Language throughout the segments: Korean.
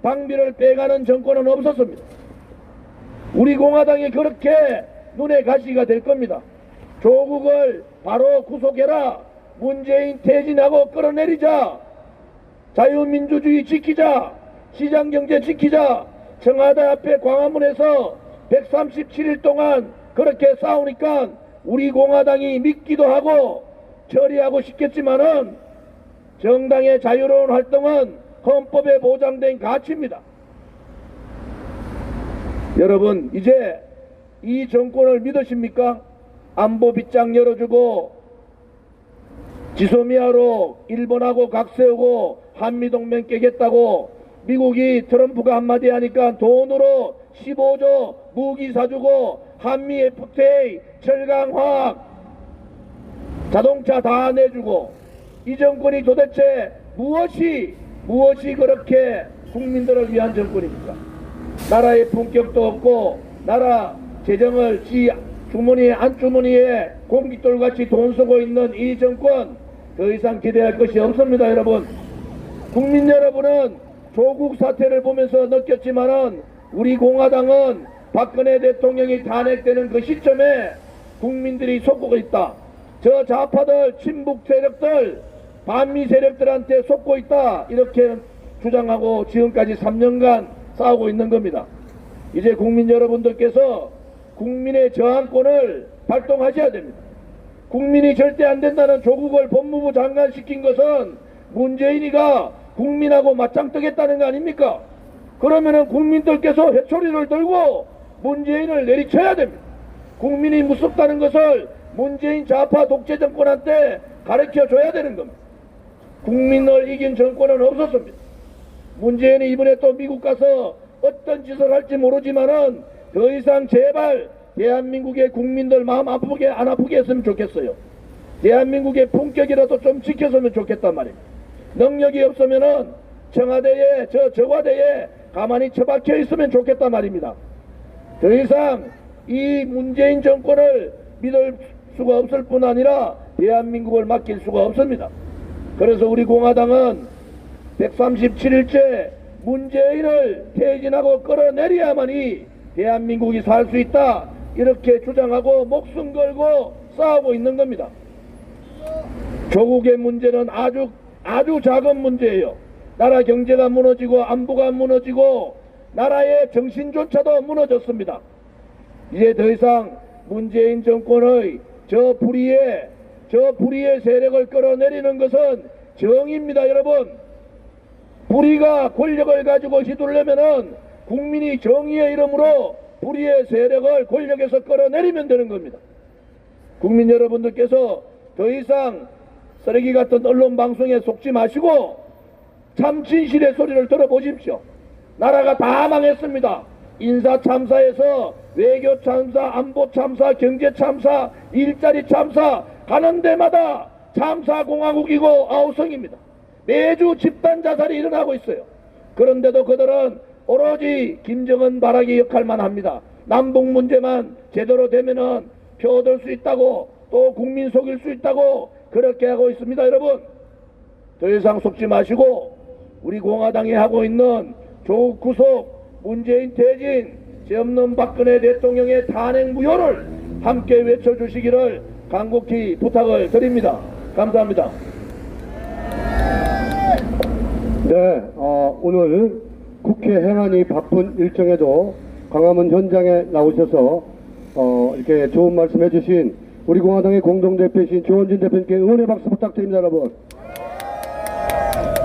방비를 빼가는 정권은 없었습니다. 우리 공화당이 그렇게 눈에 가시가 될 겁니다. 조국을 바로 구속해라. 문재인 퇴진하고 끌어내리자. 자유민주주의 지키자. 시장경제 지키자. 청와대 앞에 광화문에서 137일 동안 그렇게 싸우니까 우리 공화당이 믿기도 하고 처리하고 싶겠지만은 정당의 자유로운 활동은 헌법에 보장된 가치입니다. 여러분, 이제 이 정권을 믿으십니까? 안보 빗장 열어주고 지소미아로 일본하고 각세우고 한미동맹 깨겠다고 미국이 트럼프가 한마디 하니까 돈으로 15조 무기 사주고 한미 FTA, 철강화학, 자동차 다 내주고 이 정권이 도대체 무엇이 그렇게 국민들을 위한 정권입니까? 나라의 품격도 없고 나라 재정을 지 주머니에 안주머니에 공깃돌같이 돈 쓰고 있는 이 정권 더 이상 기대할 것이 없습니다. 여러분, 국민 여러분은 조국 사태를 보면서 느꼈지만은 우리 공화당은 박근혜 대통령이 탄핵되는 그 시점에 국민들이 속고 있다. 저 좌파들, 친북 세력들, 반미 세력들한테 속고 있다. 이렇게 주장하고 지금까지 3년간 싸우고 있는 겁니다. 이제 국민 여러분들께서 국민의 저항권을 발동하셔야 됩니다. 국민이 절대 안 된다는 조국을 법무부 장관 시킨 것은 문재인이가 국민하고 맞짱 뜨겠다는 거 아닙니까? 그러면은 국민들께서 회초리를 들고 문재인을 내리쳐야 됩니다. 국민이 무섭다는 것을 문재인 좌파 독재 정권한테 가르쳐 줘야 되는 겁니다. 국민을 이긴 정권은 없었습니다. 문재인이 이번에 또 미국 가서 어떤 짓을 할지 모르지만은 더 이상 제발 대한민국의 국민들 마음 아프게 안 아프게 했으면 좋겠어요. 대한민국의 품격이라도 좀 지켰으면 좋겠단 말입니다. 능력이 없으면은 청와대에 저과대에 가만히 처박혀 있으면 좋겠단 말입니다. 더 이상 이 문재인 정권을 믿을 수가 없을 뿐 아니라 대한민국을 맡길 수가 없습니다. 그래서 우리 공화당은 137일째 문재인을 퇴진하고 끌어내려야만이 대한민국이 살 수 있다. 이렇게 주장하고 목숨 걸고 싸우고 있는 겁니다. 조국의 문제는 아주 작은 문제예요. 나라 경제가 무너지고 안보가 무너지고 나라의 정신조차도 무너졌습니다. 이제 더 이상 문재인 정권의 저 불의의 세력을 끌어내리는 것은 정의입니다. 여러분, 불의가 권력을 가지고 휘둘려면은 국민이 정의의 이름으로 불의의 세력을 권력에서 끌어내리면 되는 겁니다. 국민 여러분들께서 더 이상 쓰레기 같은 언론 방송에 속지 마시고 참 진실의 소리를 들어보십시오. 나라가 다 망했습니다. 인사 참사에서 외교 참사, 안보 참사, 경제 참사, 일자리 참사 가는 데마다 참사 공화국이고 아우성입니다. 매주 집단 자살이 일어나고 있어요. 그런데도 그들은 오로지 김정은 바라기 역할만 합니다. 남북 문제만 제대로 되면은 표 얻을 수 있다고 또 국민 속일 수 있다고 그렇게 하고 있습니다. 여러분, 더 이상 속지 마시고 우리 공화당이 하고 있는 조국 구속, 문재인 퇴진, 죄 없는 박근혜 대통령의 탄핵 무효를 함께 외쳐주시기를 간곡히 부탁을 드립니다. 감사합니다. 네, 오늘 국회 행안위 바쁜 일정에도 광화문 현장에 나오셔서 이렇게 좋은 말씀 해주신 우리 공화당의 공동대표이신 조원진 대표님께 응원의 박수 부탁드립니다. 여러분.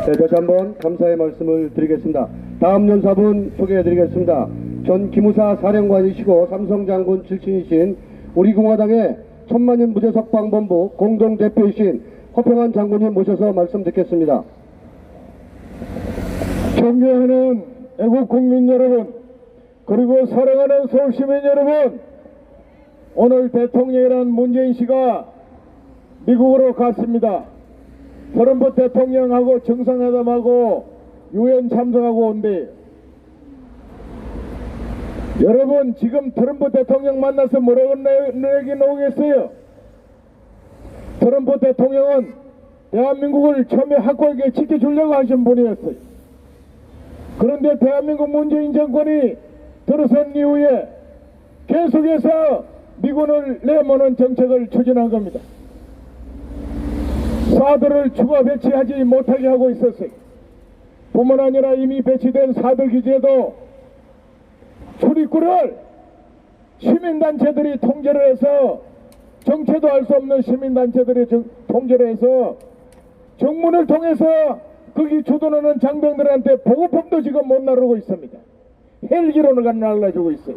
네, 다시 한번 감사의 말씀을 드리겠습니다. 다음 연사분 소개해드리겠습니다. 전 기무사 사령관이시고 삼성장군 출신이신 우리 공화당의 천만년 무죄석방본부 공동대표이신 허평한 장군님 모셔서 말씀 듣겠습니다. 존경하는 애국 국민 여러분, 그리고 사랑하는 서울시민 여러분, 오늘 대통령이란 문재인 씨가 미국으로 갔습니다. 트럼프 대통령하고 정상회담하고 유엔 참석하고 온대. 여러분, 지금 트럼프 대통령 만나서 뭐라고 얘기 나오겠어요? 트럼프 대통령은 대한민국을 처음에 확고하게 지켜주려고 하신 분이었어요. 그런데 대한민국 문재인 정권이 들어선 이후에 계속해서 미군을 내모는 정책을 추진한 겁니다. 사들을 추가 배치하지 못하게 하고 있었어요. 뿐만 아니라 이미 배치된 사들 기지에도 출입구를 시민단체들이 통제를 해서 정체도 알 수 없는 시민단체들이 통제를 해서 정문을 통해서 거기 주둔하는 장병들한테 보급품도 지금 못 나르고 있습니다. 헬기로는 날라주고 있어요.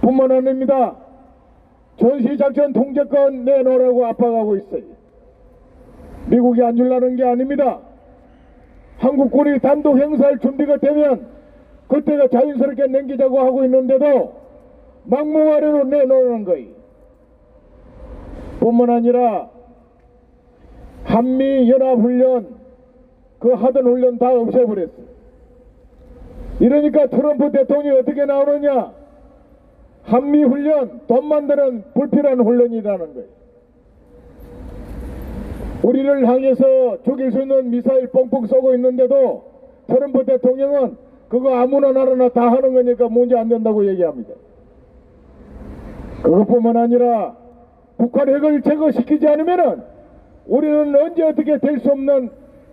뿐만 아닙니다. 전시작전 통제권 내놓으라고 압박하고 있어요. 미국이 안 줄라는 게 아닙니다. 한국군이 단독 행사할 준비가 되면 그때가 자연스럽게 넘기자고 하고 있는데도 막무가내로 내놓는 거예요. 뿐만 아니라 한미연합훈련 그 하던 훈련 다 없애버렸어요. 이러니까 트럼프 대통령이 어떻게 나오느냐? 한미훈련 돈 만드는 불필요한 훈련이라는 거예요. 우리를 향해서 죽일 수 있는 미사일 뻥뻥 쏘고 있는데도 트럼프 대통령은 그거 아무나 나라나 다 하는 거니까 문제 안 된다고 얘기합니다. 그것뿐만 아니라 북한 핵을 제거시키지 않으면은 우리는 언제 어떻게 될 수 없는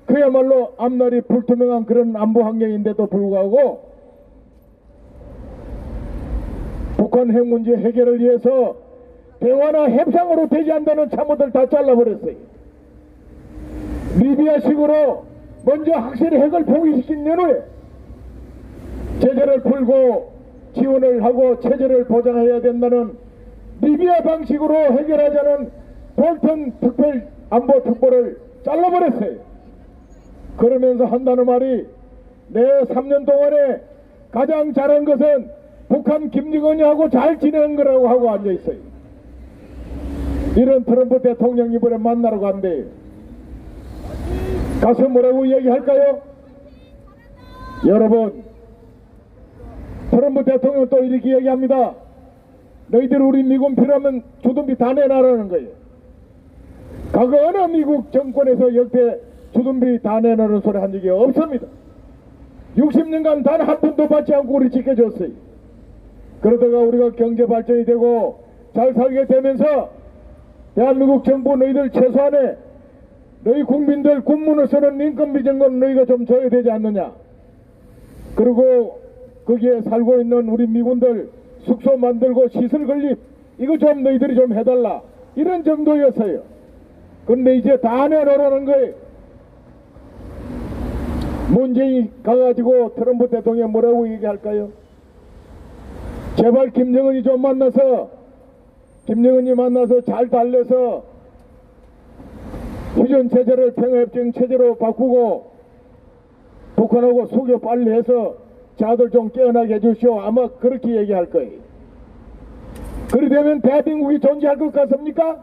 그야말로 앞날이 불투명한 그런 안보 환경인데도 불구하고 북한 핵 문제 해결을 위해서 대화나 협상으로 되지 않는 참모들 다 잘라버렸어요. 리비아식으로 먼저 확실히 핵을 포기시킨 후에 제재를 풀고 지원을 하고 체제를 보장해야 된다는 리비아 방식으로 해결하자는 볼턴 특별 안보 특보를 잘라버렸어요. 그러면서 한다는 말이 내 3년 동안에 가장 잘한 것은 북한 김정은이 하고 잘 지내는 거라고 하고 앉아있어요. 이런 트럼프 대통령 이번에 만나러 간대요. 가서 뭐라고 얘기할까요? 여러분, 트럼프 대통령 또 이렇게 얘기합니다. 너희들 우리 미군 필요하면 주둔비 다 내놔라는 거예요. 과거 어느 미국 정권에서 역대 주둔비 다 내놓는 소리 한 적이 없습니다. 60년간 단 한 푼도 받지 않고 우리 지켜줬어요. 그러다가 우리가 경제 발전이 되고 잘 살게 되면서 대한민국 정부 너희들 최소한의 너희 국민들 군문을 쓰는 인건비 정도는 너희가 좀 줘야 되지 않느냐. 그리고 거기에 살고 있는 우리 미군들 숙소 만들고 시설 건립 이거 좀 너희들이 좀 해달라. 이런 정도였어요. 근데 이제 다 내놓으라는 거예요. 문재인이 가가지고 트럼프 대통령 뭐라고 얘기할까요? 제발 김정은이 좀 만나서 잘 달래서 휴전 체제를 평화협정 체제로 바꾸고 북한하고 수교 빨리 해서 자들 좀 깨어나게 해주시오. 아마 그렇게 얘기할 거예요. 그리 되면 대한민국이 존재할 것 같습니까?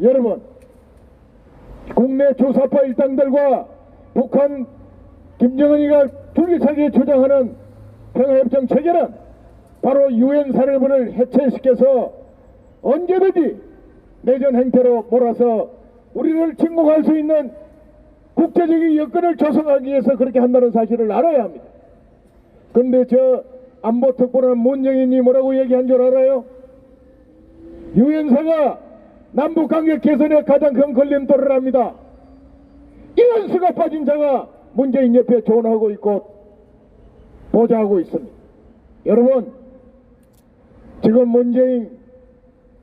여러분, 국내 주사파 일당들과 북한 김정은이가 줄기차게 주장하는 평화협정 체계는 바로 유엔 사령부를 해체시켜서 언제든지 내전 행태로 몰아서 우리를 침공할 수 있는 국제적인 여건을 조성하기 위해서 그렇게 한다는 사실을 알아야 합니다. 그런데 저 안보특보는 문정인이 뭐라고 얘기한 줄 알아요? 유엔사가 남북관계 개선에 가장 큰 걸림돌을 합니다. 이런 수가 빠진 자가 문재인 옆에 조언하고 있고 보좌하고 있습니다. 여러분, 지금 문재인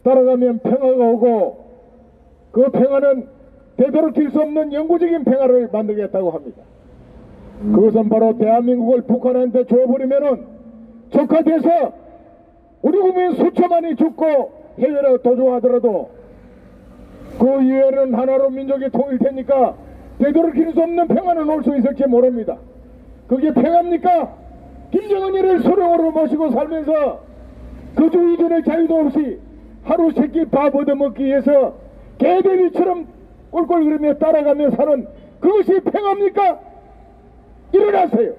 따라가면 평화가 오고 그 평화는 되도록일 수 없는 영구적인 평화를 만들겠다고 합니다. 그것은 바로 대한민국을 북한한테 줘버리면은 적화돼서 우리 국민 수천만이 죽고 해외로 도주하더라도 그 이후에는 하나로 민족이 통일되니까 되도록일 수 없는 평화는 올 수 있을지 모릅니다. 그게 평화입니까? 김정은이를 수령으로 모시고 살면서 그주 이전의 자유도 없이 하루 세끼 밥 얻어먹기 위해서 개돼지처럼 꼴꼴거리며 따라가며 사는 그것이 평화입니까? 일어나세요.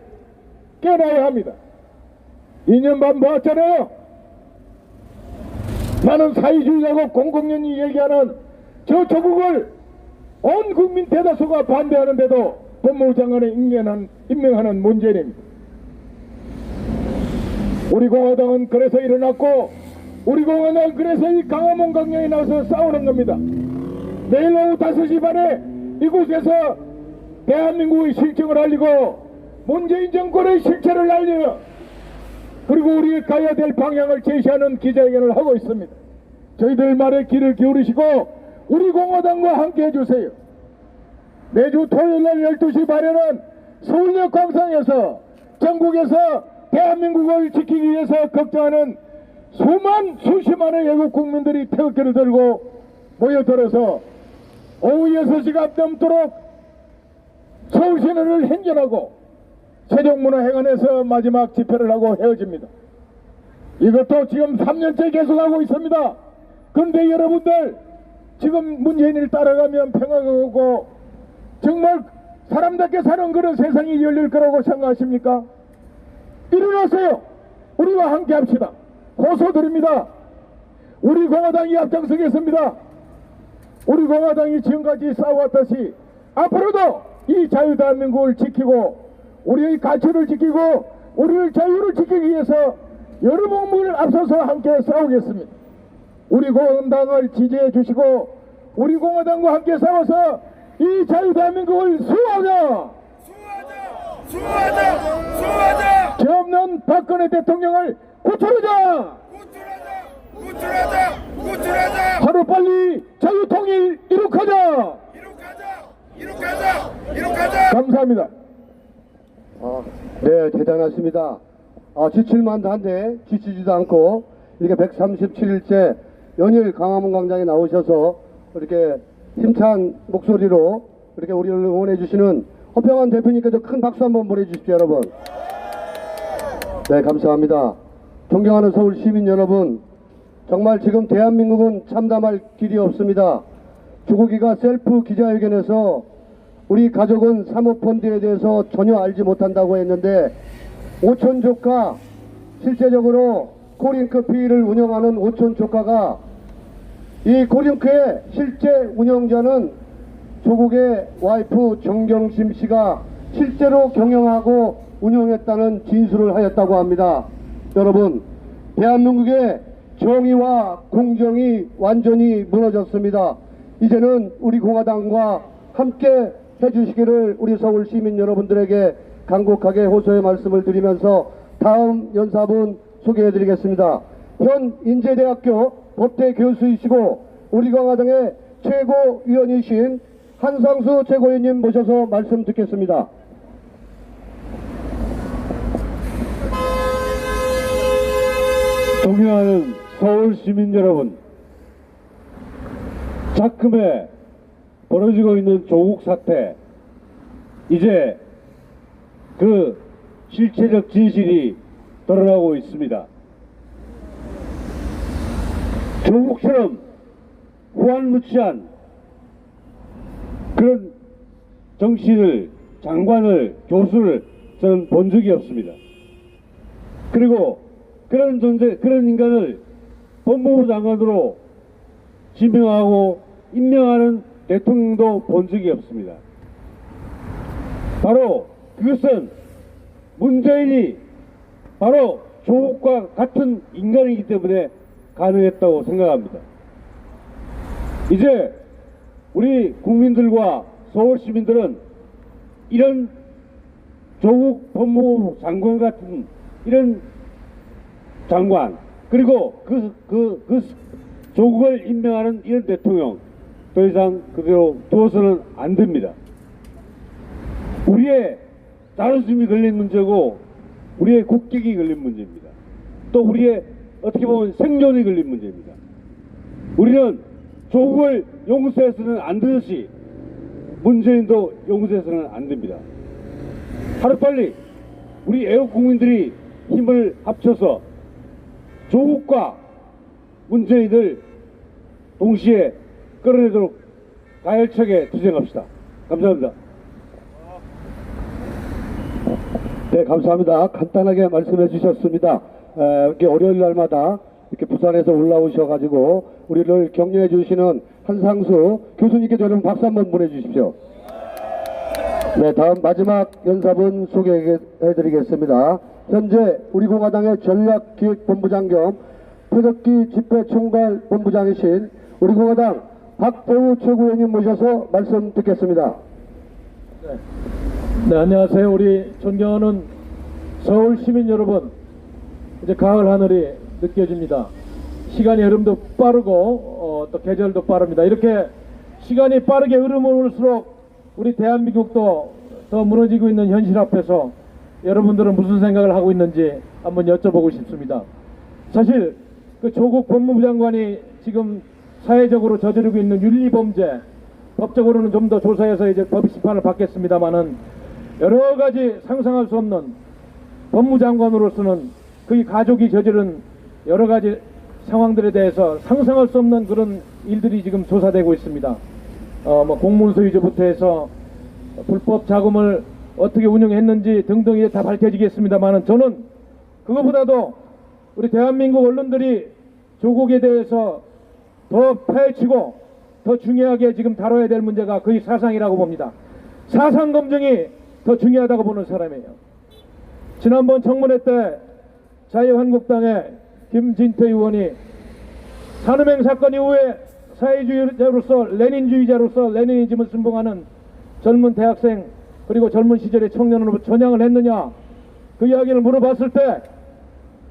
깨어나야 합니다. 2년 반 모았잖아요. 나는 사회주의라고 공공연히 얘기하는 저 조국을 온 국민 대다수가 반대하는데도 법무부 장관에 임명하는 문재인입니다. 우리 공화당은 그래서 일어났고, 우리 공화당은 그래서 이 광화문 광장에 나와서 싸우는 겁니다. 내일 오후 5시 반에 이곳에서 대한민국의 실정을 알리고 문재인 정권의 실체를 알려, 그리고 우리가 가야 될 방향을 제시하는 기자회견을 하고 있습니다. 저희들 말에 귀를 기울이시고 우리 공화당과 함께 해주세요. 매주 토요일날 12시 반에는 서울역 광장에서 전국에서 대한민국을 지키기 위해서 걱정하는 수십만의 외국 국민들이 태극기를 들고 모여들어서 오후 6시가 넘도록 서울 시내를 행진하고 세종문화회관에서 마지막 집회를 하고 헤어집니다. 이것도 지금 3년째 계속하고 있습니다. 그런데 여러분들, 지금 문재인을 따라가면 평화가 오고 정말 사람답게 사는 그런 세상이 열릴 거라고 생각하십니까? 일어나세요. 우리와 함께 합시다. 호소드립니다. 우리 공화당이 앞장서겠습니다. 우리 공화당이 지금까지 싸워왔듯이 앞으로도 이 자유대한민국을 지키고 우리의 가치를 지키고 우리의 자유를 지키기 위해서 여러분을 앞서서 함께 싸우겠습니다. 우리 공화당을 지지해 주시고 우리 공화당과 함께 싸워서 이 자유대한민국을 수호하자! 수호하자! 죄 없는 박근혜 대통령을 구출하자! 구출하자! 하루빨리 자유통일 이룩하자! 이룩하자! 감사합니다. 네, 대단하십니다. 지칠만도 한데 지치지도 않고 이렇게 137일째 연일 광화문 광장에 나오셔서 이렇게 힘찬 목소리로 이렇게 우리를 응원해 주시는 허평환 대표님께도 큰 박수 한번 보내주십시오, 여러분. 네, 감사합니다. 존경하는 서울 시민 여러분, 정말 지금 대한민국은 참담할 길이 없습니다. 주국이가 셀프 기자회견에서 우리 가족은 사모펀드에 대해서 전혀 알지 못한다고 했는데, 오촌 조카, 실제적으로 코링크피를 운영하는 오촌 조카가 이 코링크의 실제 운영자는 조국의 와이프 정경심 씨가 실제로 경영하고 운영했다는 진술을 하였다고 합니다. 여러분, 대한민국의 정의와 공정이 완전히 무너졌습니다. 이제는 우리 공화당과 함께 해주시기를 우리 서울 시민 여러분들에게 간곡하게 호소의 말씀을 드리면서 다음 연사분 소개해드리겠습니다. 현 인제대학교 법대 교수이시고 우리 공화당의 최고위원이신 한상수 최고위원님 모셔서 말씀 듣겠습니다. 존경하는 서울 시민 여러분, 작금에 벌어지고 있는 조국 사태, 이제 그 실체적 진실이 드러나고 있습니다. 조국처럼 후한무치한 그런 정치인을, 장관을, 교수를 저는 본 적이 없습니다. 그리고 그런 존재, 그런 인간을 법무부 장관으로 지명하고 임명하는 대통령도 본 적이 없습니다. 바로 그것은 문재인이 바로 조국과 같은 인간이기 때문에 가능했다고 생각합니다. 이제 우리 국민들과 서울 시민들은 이런 조국 법무부 장관 같은 이런 장관, 그리고 그 조국을 임명하는 이런 대통령 더 이상 그대로 두어서는 안 됩니다. 우리의 자존심이 걸린 문제고 우리의 국격이 걸린 문제입니다. 또 우리의 어떻게 보면 생존이 걸린 문제입니다. 우리는 조국을 용서해서는 안 되듯이 문재인도 용서해서는 안 됩니다. 하루빨리 우리 애국 국민들이 힘을 합쳐서 조국과 문재인을 동시에 끌어내도록 가열차게 투쟁합시다. 감사합니다. 네, 감사합니다. 간단하게 말씀해 주셨습니다. 이렇게 월요일 날마다 이렇게 부산에서 올라오셔가지고 우리를 격려해 주시는 한상수 교수님께 여러분 박수 한번 보내주십시오. 네, 다음 마지막 연사분 소개해드리겠습니다. 현재 우리 공화당의 전략기획본부장 겸 태극기 집회총괄 본부장이신 우리 공화당 박태우 최고위원님 모셔서 말씀 듣겠습니다. 네, 안녕하세요. 우리 존경하는 서울 시민 여러분, 이제 가을 하늘이 느껴집니다. 시간이 흐름도 빠르고 또 계절도 빠릅니다. 이렇게 시간이 빠르게 흐름을수록 우리 대한민국도 더 무너지고 있는 현실 앞에서 여러분들은 무슨 생각을 하고 있는지 한번 여쭤보고 싶습니다. 사실 그 조국 법무부 장관이 지금 사회적으로 저지르고 있는 윤리범죄, 법적으로는 좀 더 조사해서 이제 법 심판을 받겠습니다만은 여러 가지 상상할 수 없는 법무장관으로서는 그의 가족이 저지른 여러 가지 상황들에 대해서 상상할 수 없는 그런 일들이 지금 조사되고 있습니다. 공문서 위조부터 해서 불법 자금을 어떻게 운영했는지 등등 이게 다 밝혀지겠습니다만은 저는 그것보다도 우리 대한민국 언론들이 조국에 대해서 더 파헤치고 더 중요하게 지금 다뤄야 될 문제가 거의 사상이라고 봅니다. 사상 검증이 더 중요하다고 보는 사람이에요. 지난번 청문회 때 자유한국당의 김진태 의원이 산음행 사건 이후에 사회주의자로서 레닌주의자로서 레니니즘을 순봉하는 젊은 대학생 그리고 젊은 시절의 청년으로 전향을 했느냐 그 이야기를 물어봤을 때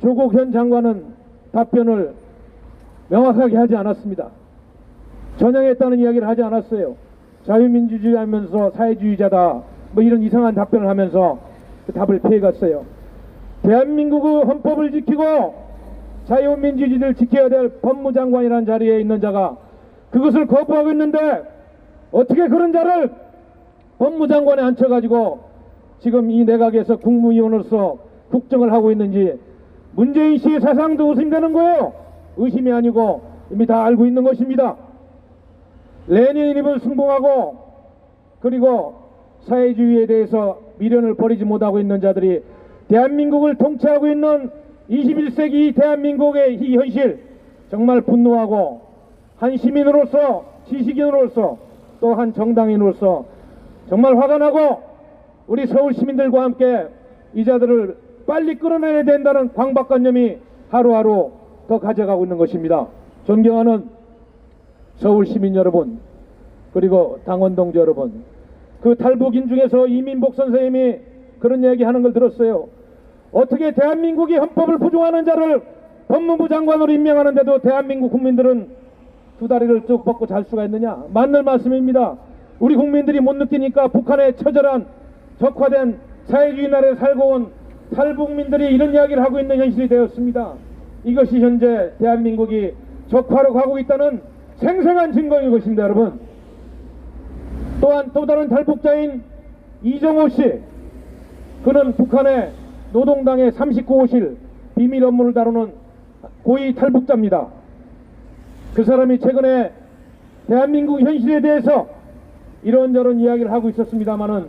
조국 현 장관은 답변을 명확하게 하지 않았습니다. 전향했다는 이야기를 하지 않았어요. 자유민주주의 하면서 사회주의자다 뭐 이런 이상한 답변을 하면서 그 답을 피해갔어요. 대한민국의 헌법을 지키고 자유민주주의를 지켜야 될 법무장관이라는 자리에 있는 자가 그것을 거부하고 있는데 어떻게 그런 자를 법무장관에 앉혀가지고 지금 이 내각에서 국무위원으로서 국정을 하고 있는지 문재인 씨의 사상도 의심되는 거예요. 의심이 아니고 이미 다 알고 있는 것입니다. 레닌을 순봉하고 그리고 사회주의에 대해서 미련을 버리지 못하고 있는 자들이 대한민국을 통치하고 있는 21세기 대한민국의 이 현실 정말 분노하고 한 시민으로서 지식인으로서 또 한 정당인으로서 정말 화가 나고 우리 서울 시민들과 함께 이 자들을 빨리 끌어내야 된다는 강박관념이 하루하루 더 가져가고 있는 것입니다. 존경하는 서울 시민 여러분 그리고 당원 동지 여러분, 그 탈북인 중에서 이민복 선생님이 그런 얘기하는 걸 들었어요. 어떻게 대한민국이 헌법을 부정하는 자를 법무부 장관으로 임명하는데도 대한민국 국민들은 두 다리를 쭉 뻗고 잘 수가 있느냐. 맞는 말씀입니다. 우리 국민들이 못 느끼니까 북한의 처절한 적화된 사회주의 나라에 살고 온 탈북민들이 이런 이야기를 하고 있는 현실이 되었습니다. 이것이 현재 대한민국이 적화로 가고 있다는 생생한 증거인 것입니다. 여러분, 또한 또 다른 탈북자인 이정호 씨, 그는 북한의 노동당의 39호실 비밀 업무를 다루는 고위 탈북자입니다. 그 사람이 최근에 대한민국 현실에 대해서 이런저런 이야기를 하고 있었습니다마는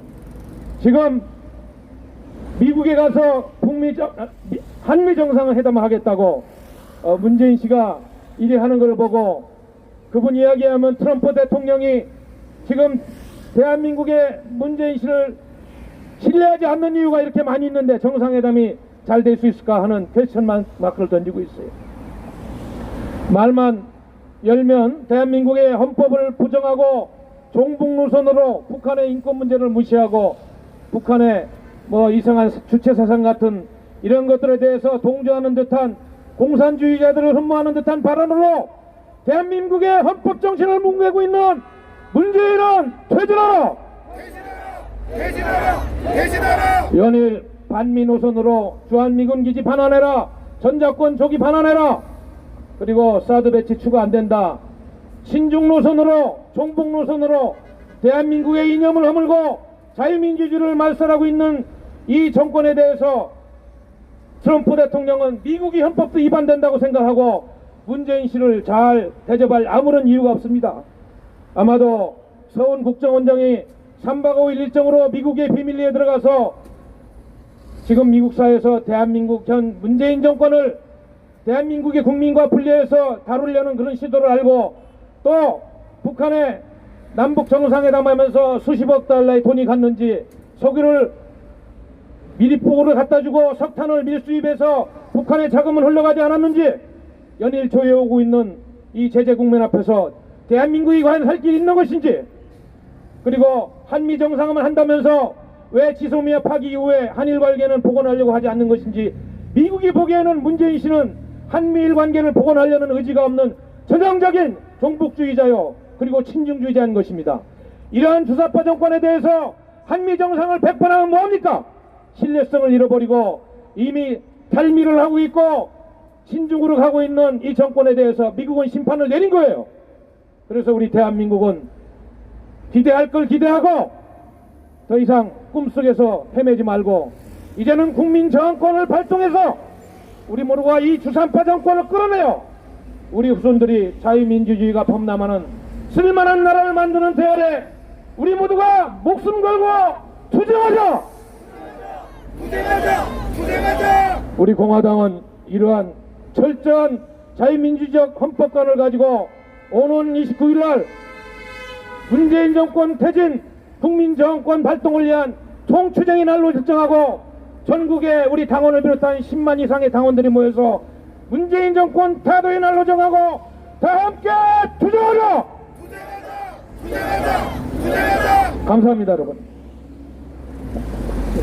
지금 미국에 가서 한미 정상회담을 하겠다고 문재인 씨가 이래 하는 걸 보고 그분 이야기하면 트럼프 대통령이 지금 대한민국의 문재인 씨를 신뢰하지 않는 이유가 이렇게 많이 있는데 정상회담이 잘 될 수 있을까 하는 퀘스천 마크를 던지고 있어요. 말만 열면 대한민국의 헌법을 부정하고 종북 노선으로 북한의 인권 문제를 무시하고 북한의 뭐 이상한 주체사상 같은 이런 것들에 대해서 동조하는 듯한 공산주의자들을 흠모하는 듯한 발언으로 대한민국의 헌법 정신을 뭉개고 있는 문재인은 퇴진하라! 퇴진하라! 퇴진하라! 연일 반미 노선으로 주한미군 기지 반환해라! 전작권 조기 반환해라! 그리고 사드 배치 추가 안 된다. 신중 노선으로 종북 노선으로 대한민국의 이념을 허물고 자유민주주의를 말살하고 있는 이 정권에 대해서 트럼프 대통령은 미국이 헌법도 위반된다고 생각하고 문재인 씨를 잘 대접할 아무런 이유가 없습니다. 아마도 서훈 국정원장이 3박 5일 일정으로 미국의 비밀리에 들어가서 지금 미국 사회에서 대한민국 현 문재인 정권을 대한민국의 국민과 분리해서 다루려는 그런 시도를 알고 또 북한의 남북 정상회담하면서 수십억 달러의 돈이 갔는지, 석유를 미리포구를 갖다 주고 석탄을 밀수입해서 북한의 자금은 흘러가지 않았는지, 연일 조여오고 있는 이 제재 국면 앞에서 대한민국이 과연 살 길이 있는 것인지, 그리고 한미 정상회담을 한다면서 왜 지소미아 파기 이후에 한일 관계는 복원하려고 하지 않는 것인지, 미국이 보기에는 문재인 씨는 한미일 관계를 복원하려는 의지가 없는 전형적인 종북주의자요, 그리고 친중주의자인 것입니다. 이러한 주사파 정권에 대해서 한미 정상을 백번하면 뭐합니까? 신뢰성을 잃어버리고 이미 탈미를 하고 있고 친중으로 가고 있는 이 정권에 대해서 미국은 심판을 내린 거예요. 그래서 우리 대한민국은 기대할 걸 기대하고 더 이상 꿈속에서 헤매지 말고 이제는 국민 저항권을 발동해서 우리 모두가 이 주산파 정권을 끌어내요. 우리 후손들이 자유민주주의가 범람하는 쓸만한 나라를 만드는 대열에 우리 모두가 목숨 걸고 투쟁하자! 투쟁하자! 우리 공화당은 이러한 철저한 자유민주적 헌법관을 가지고 오는 29일 날 문재인 정권 퇴진 국민저항권 발동을 위한 총추쟁의 날로 결정하고 전국에 우리 당원을 비롯한 10만 이상의 당원들이 모여서 문재인 정권 타도의 날로 정하고 다 함께 투쟁하자! 투쟁하자! 감사합니다, 여러분. 네,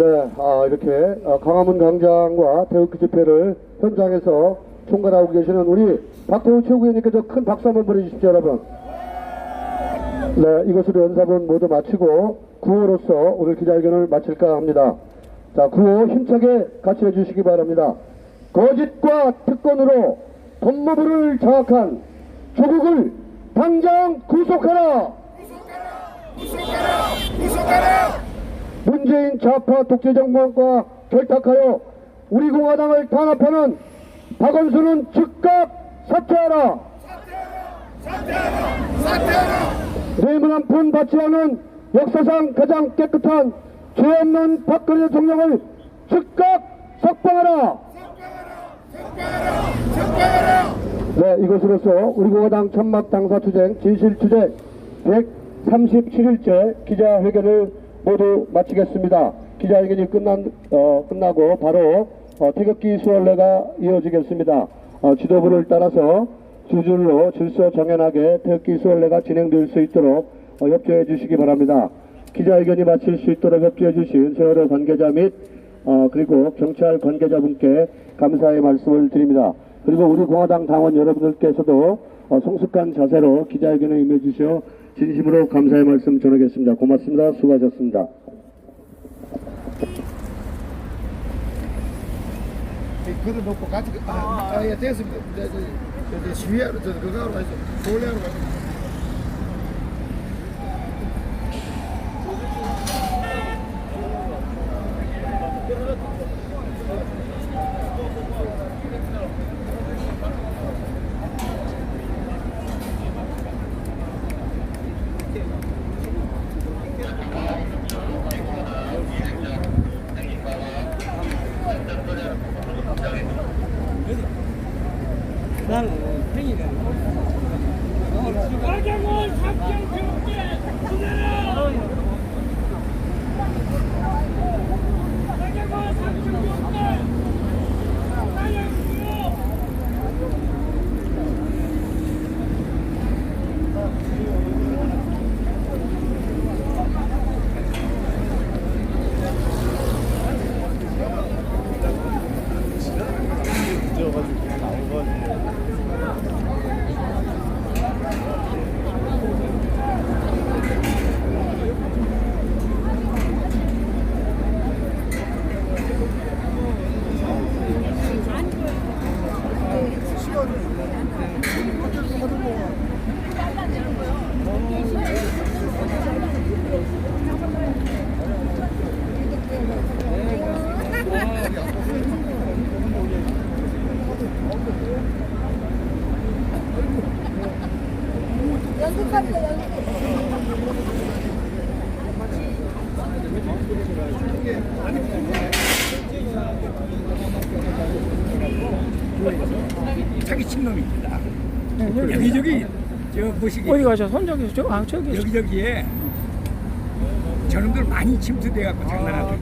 이렇게 광화문 광장과 태극기 집회를 현장에서 총괄하고 계시는 우리 박태우 최고위원님께서 큰 박수 한번 보내주십시오, 여러분. 네, 이것으로 연사분 모두 마치고 구호로서 오늘 기자회견을 마칠까 합니다. 자, 구호 힘차게 같이 해주시기 바랍니다. 거짓과 특권으로 법무부를 장악한 조국을 당장 구속하라! 구속하라! 문재인 좌파 독재정권과 결탁하여 우리 공화당을 탄압하는 박원순은 즉각 사퇴하라! 사퇴하라! 뇌물 한 푼 받지 않은 역사상 가장 깨끗한 죄 없는 박근혜 대통령을 즉각 석방하라! 석방하라! 네, 이것으로서 우리 공화당 천막 당사투쟁 진실투쟁 137일째 기자회견을 모두 마치겠습니다. 기자회견이 끝나고 바로 태극기 수월례가 이어지겠습니다. 지도부를 따라서 두 줄로 질서 정연하게 태극기 수월례가 진행될 수 있도록 협조해 주시기 바랍니다. 기자회견이 마칠 수 있도록 협조해 주신 세월호 관계자 및 그리고 경찰 관계자분께 감사의 말씀을 드립니다. 그리고 우리 공화당 당원 여러분들께서도 성숙한 자세로 기자회견에 임해 주셔 진심으로 감사의 말씀 전하겠습니다. 고맙습니다. 수고하셨습니다. 그릇 놓고 같이 예 됐습니다. 시위하러 그거 하러 가서 몰래하러 가서. 박영원 삼경교육대 그대로! 박영원 삼경교육대 사형수요! 자기 친놈입니다. 여기저기 저 무식이 어디 가셔? 손잡이 저기. 여기저기에 저놈들 많이 침투돼 갖고 장난하고